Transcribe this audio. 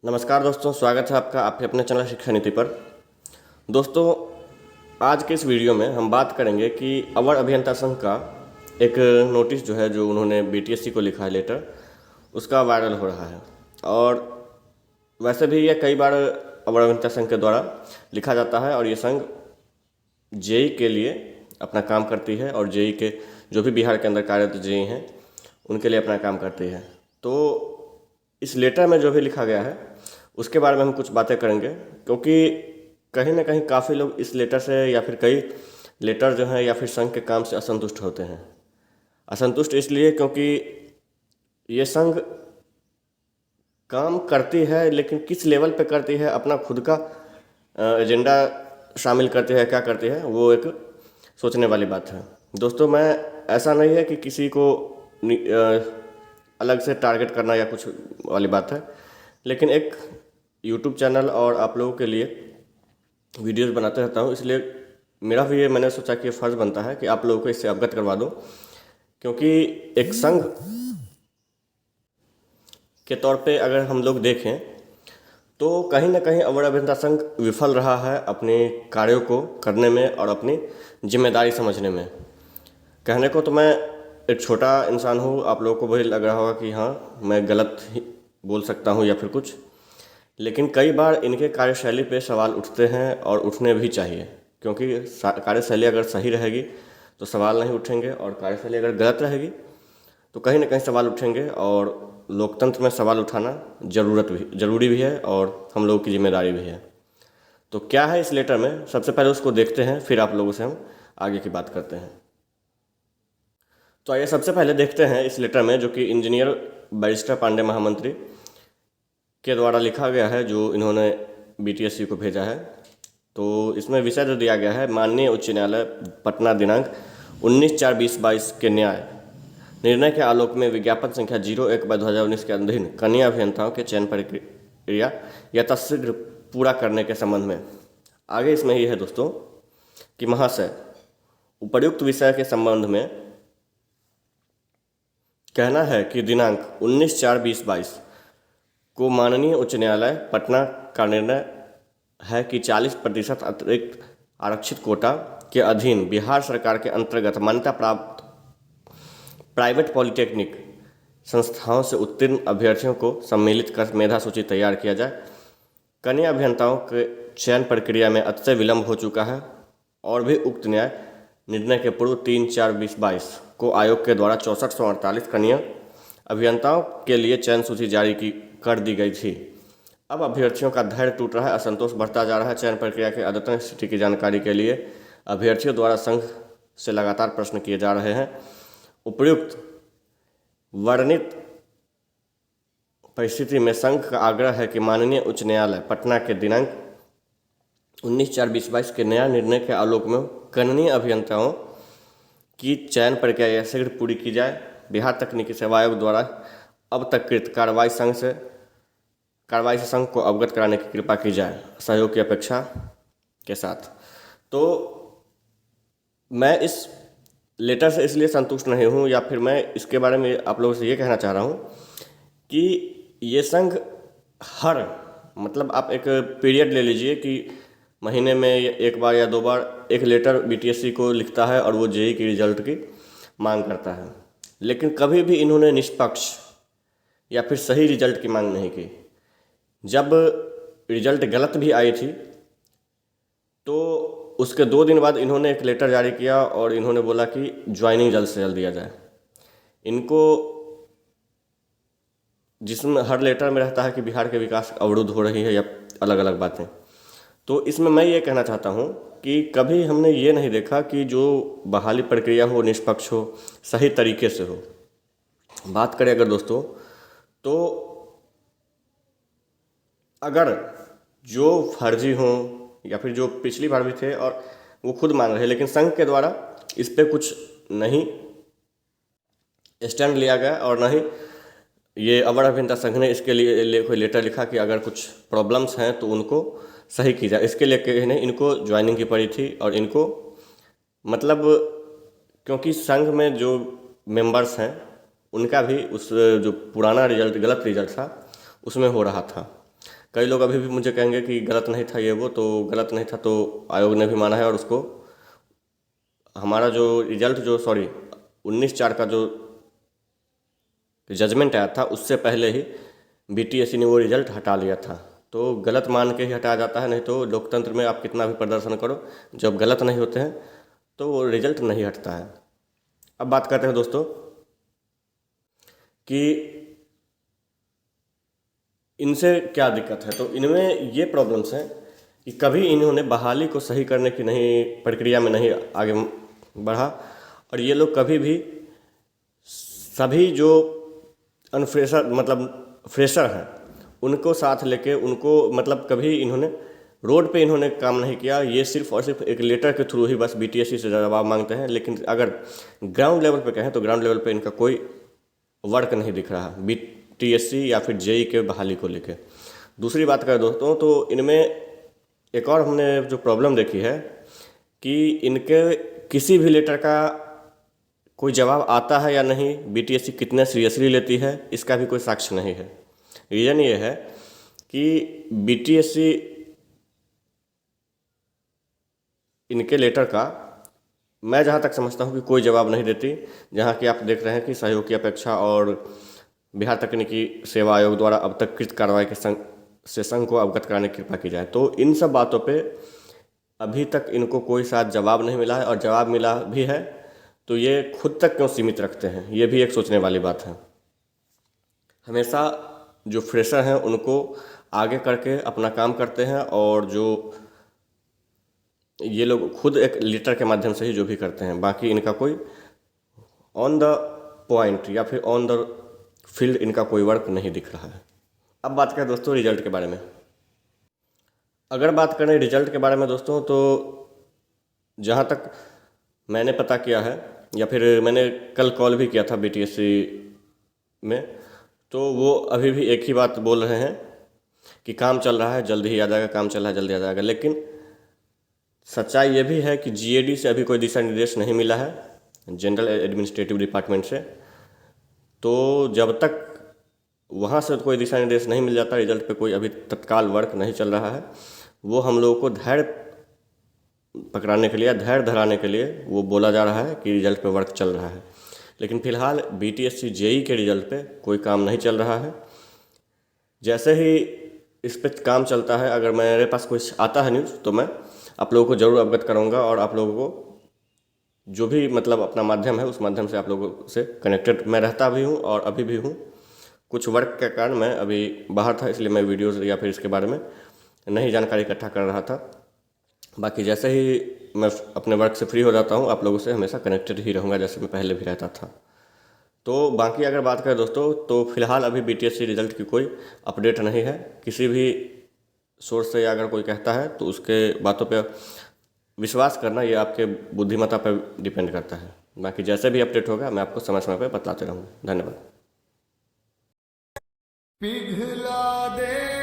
नमस्कार दोस्तों, स्वागत है आपका आपके अपने चैनल शिक्षा नीति पर। दोस्तों, आज के इस वीडियो में हम बात करेंगे कि अवर अभियंता संघ का एक नोटिस जो है, जो उन्होंने बीटीएससी को लिखा है लेटर, उसका वायरल हो रहा है। और वैसे भी ये कई बार अवर अभियंता संघ के द्वारा लिखा जाता है और ये संघ जेई के लिए अपना काम करती है और जेई के जो भी बिहार के अंदर कार्यरत जेई हैं उनके लिए अपना काम करती है। तो इस लेटर में जो भी लिखा गया है उसके बारे में हम कुछ बातें करेंगे, क्योंकि कहीं ना कहीं काफ़ी लोग इस लेटर से या फिर कई लेटर जो हैं या फिर संघ के काम से असंतुष्ट होते हैं। असंतुष्ट इसलिए क्योंकि ये संघ काम करती है, लेकिन किस लेवल पे करती है, अपना खुद का एजेंडा शामिल करती है, क्या करती है, वो एक सोचने वाली बात है। दोस्तों, मैं ऐसा नहीं है कि किसी को अलग से टारगेट करना या कुछ वाली बात है, लेकिन एक यूट्यूब चैनल और आप लोगों के लिए वीडियोस बनाते रहता हूँ, इसलिए मेरा भी ये मैंने सोचा कि फ़र्ज़ बनता है कि आप लोगों को इससे अवगत करवा दूँ। क्योंकि एक संघ के तौर पे अगर हम लोग देखें तो कहीं ना कहीं अवर अभियंता संघ विफल रहा है अपने कार्यों को करने में और अपनी जिम्मेदारी समझने में। कहने को तो मैं एक छोटा इंसान हूँ, आप लोगों को वही लग रहा होगा कि हाँ मैं गलत ही बोल सकता हूँ या फिर कुछ, लेकिन कई बार इनके कार्यशैली पे सवाल उठते हैं और उठने भी चाहिए। क्योंकि कार्यशैली अगर सही रहेगी तो सवाल नहीं उठेंगे, और कार्यशैली अगर गलत रहेगी तो कहीं ना कहीं सवाल उठेंगे। और लोकतंत्र में सवाल उठाना ज़रूरी भी है और हम लोगों की जिम्मेदारी भी है। तो क्या है इस लेटर में, सबसे पहले उसको देखते हैं, फिर आप लोगों से हम आगे की बात करते हैं। तो आइए सबसे पहले देखते हैं इस लेटर में, जो कि इंजीनियर बैरिस्टर पांडे महामंत्री के द्वारा लिखा गया है, जो इन्होंने बीटीएससी को भेजा है। तो इसमें विषय जो दिया गया है, माननीय उच्च न्यायालय पटना दिनांक 19/4/2022 के न्याय निर्णय के आलोक में विज्ञापन संख्या 01/2019 के अधीन कनीय अभियंताओं के चयन प्रक्रिया यथाशीघ्र पूरा करने के संबंध में। आगे इसमें ये है दोस्तों कि महाशय, उपर्युक्त विषय के संबंध में कहना है कि दिनांक 19/4/2022 को माननीय उच्च न्यायालय पटना का निर्णय है कि 40% अतिरिक्त आरक्षित कोटा के अधीन बिहार सरकार के अंतर्गत मान्यता प्राप्त प्राइवेट पॉलिटेक्निक संस्थाओं से उत्तीर्ण अभ्यर्थियों को सम्मिलित कर मेधा सूची तैयार किया जाए। कनीय अभियंताओं के चयन प्रक्रिया में अतिशय विलंब हो चुका है और भी उक्त न्याय निर्णय के पूर्व 3/4/2022 को आयोग के द्वारा 6448 कनीय अभियंताओं के लिए चयन सूची जारी कर दी गई थी। अब अभ्यर्थियों का धैर्य टूट रहा है, असंतोष बढ़ता जा रहा है। चयन प्रक्रिया के अद्यतन स्थिति की जानकारी के लिए अभ्यर्थियों द्वारा संघ से लगातार प्रश्न किए जा रहे हैं। उपर्युक्त वर्णित परिस्थिति में संघ का आग्रह है कि माननीय उच्च न्यायालय पटना के दिनांक 19/4/2022 के नया निर्णय के आलोक में कनीय अभियंताओं की चयन प्रक्रिया शीघ्र पूरी की जाए। बिहार तकनीकी सेवा आयोग द्वारा अब तक कृत कार्रवाई से संघ को अवगत कराने की कृपा की जाए, सहयोग की अपेक्षा के साथ। तो मैं इस लेटर से इसलिए संतुष्ट नहीं हूँ, या फिर मैं इसके बारे में आप लोगों से ये कहना चाह रहा हूँ कि ये संघ मतलब आप एक पीरियड ले लीजिए कि महीने में एक बार या 2 बार एक लेटर बीटीएससी को लिखता है और वो जेई की रिजल्ट की मांग करता है, लेकिन कभी भी इन्होंने निष्पक्ष या फिर सही रिजल्ट की मांग नहीं की। जब रिजल्ट गलत भी आई थी तो उसके 2 दिन बाद इन्होंने एक लेटर जारी किया और इन्होंने बोला कि ज्वाइनिंग जल्द से जल्द दिया जाए। इनको जिसमें हर लेटर में रहता है कि बिहार के विकास अवरुद्ध हो रही है या अलग अलग बातें। तो इसमें मैं ये कहना चाहता हूँ कि कभी हमने ये नहीं देखा कि जो बहाली प्रक्रिया हो निष्पक्ष हो, सही तरीके से हो। बात करें अगर दोस्तों, तो अगर जो फर्जी हों या फिर जो पिछली बार भी थे और वो खुद मान रहे, लेकिन संघ के द्वारा इस पर कुछ नहीं स्टैंड लिया गया और नहीं ये अवर अभियंता संघ ने इसके लिए कोई लेटर लिखा कि अगर कुछ प्रॉब्लम्स हैं तो उनको सही की जाए। इसके लिए कहने इनको ज्वाइनिंग की पड़ी थी और इनको मतलब क्योंकि संघ में जो मेंबर्स हैं उनका भी उस जो पुराना रिजल्ट गलत रिजल्ट था उसमें हो रहा था। कई लोग अभी भी मुझे कहेंगे कि गलत नहीं था ये वो, तो गलत नहीं था तो आयोग ने भी माना है और उसको हमारा जो रिजल्ट जो 19/4 का जो जजमेंट आया था उससे पहले ही बीटीएससी ने वो रिजल्ट हटा लिया था। तो गलत मान के ही हटाया जाता है, नहीं तो लोकतंत्र में आप कितना भी प्रदर्शन करो, जब गलत नहीं होते हैं तो वो रिजल्ट नहीं हटता है। अब बात करते हैं दोस्तों कि इनसे क्या दिक्कत है। तो इनमें ये प्रॉब्लम्स हैं कि कभी इन्होंने बहाली को सही करने की नहीं प्रक्रिया में नहीं आगे बढ़ा, और ये लोग कभी भी सभी जो अनफ्रेशर मतलब फ्रेशर हैं उनको साथ लेके उनको मतलब कभी इन्होंने रोड पे इन्होंने काम नहीं किया। ये सिर्फ और सिर्फ एक लेटर के थ्रू ही बस बीटीएससी से जवाब मांगते हैं, लेकिन अगर ग्राउंड लेवल पे कहें तो ग्राउंड लेवल पे इनका कोई वर्क नहीं दिख रहा बीटीएससी या फिर जेई के बहाली को लेके। दूसरी बात करें दोस्तों तो इनमें एक और हमने जो प्रॉब्लम देखी है कि इनके किसी भी लेटर का कोई जवाब आता है या नहीं, बीटीएससी कितने सीरियसली लेती है, इसका भी कोई साक्ष्य नहीं है। रीज़न ये है कि बीटीएससी इनके लेटर का मैं जहाँ तक समझता हूँ कि कोई जवाब नहीं देती। जहाँ कि आप देख रहे हैं कि सहयोग की अपेक्षा और बिहार तकनीकी सेवा आयोग द्वारा अब तक कृत कार्रवाई के संघ को अवगत कराने की कृपा की जाए, तो इन सब बातों पे अभी तक इनको कोई साथ जवाब नहीं मिला है, और जवाब मिला भी है तो ये खुद तक क्यों सीमित रखते हैं, ये भी एक सोचने वाली बात है। हमेशा जो फ्रेशर हैं उनको आगे करके अपना काम करते हैं, और जो ये लोग खुद एक लेटर के माध्यम से ही जो भी करते हैं, बाकी इनका कोई ऑन द पॉइंट या फिर ऑन द फील्ड इनका कोई वर्क नहीं दिख रहा है। अब बात करें दोस्तों रिजल्ट के बारे में। अगर बात करें रिजल्ट के बारे में दोस्तों, तो जहाँ तक मैंने पता किया है या फिर मैंने कल कॉल भी किया था बीटीएससी में, तो वो अभी भी एक ही बात बोल रहे हैं कि काम चल रहा है, जल्द ही आ जाएगा, काम चल रहा है, जल्दी आ जाएगा। लेकिन सच्चाई ये भी है कि जीएडी से अभी कोई दिशा निर्देश नहीं मिला है, जनरल एडमिनिस्ट्रेटिव डिपार्टमेंट से। तो जब तक वहाँ से कोई दिशा निर्देश नहीं मिल जाता, रिजल्ट पे कोई अभी तत्काल वर्क नहीं चल रहा है। वो हम लोगों को धैर्य पकड़ाने के लिए, धैर्य धराने के लिए वो बोला जा रहा है कि रिजल्ट पे वर्क चल रहा है। लेकिन फिलहाल बीटीएससी जेई के रिजल्ट पे कोई काम नहीं चल रहा है। जैसे ही इस पे काम चलता है, अगर मेरे पास कुछ आता है न्यूज़, तो मैं आप लोगों को ज़रूर अवगत करूँगा, और आप लोगों को जो भी मतलब अपना माध्यम है उस माध्यम से आप लोगों से कनेक्टेड मैं रहता भी हूँ और अभी भी हूँ। कुछ वर्क के कारण मैं अभी बाहर था, इसलिए मैं वीडियोज़ या फिर इसके बारे में नई जानकारी इकट्ठा कर रहा था। बाकी जैसे ही मैं अपने वर्क से फ्री हो जाता हूँ, आप लोगों से हमेशा कनेक्टेड ही रहूँगा, जैसे मैं पहले भी रहता था। तो बाकी अगर बात करें दोस्तों, तो फिलहाल अभी बीटीएससी रिजल्ट की कोई अपडेट नहीं है। किसी भी सोर्स से अगर कोई कहता है तो उसके बातों पे विश्वास करना ये आपके बुद्धिमत्ता पर डिपेंड करता है। बाकी जैसे भी अपडेट होगा मैं आपको समय समय पर बतलाते रहूँगा। धन्यवाद। पिघला दे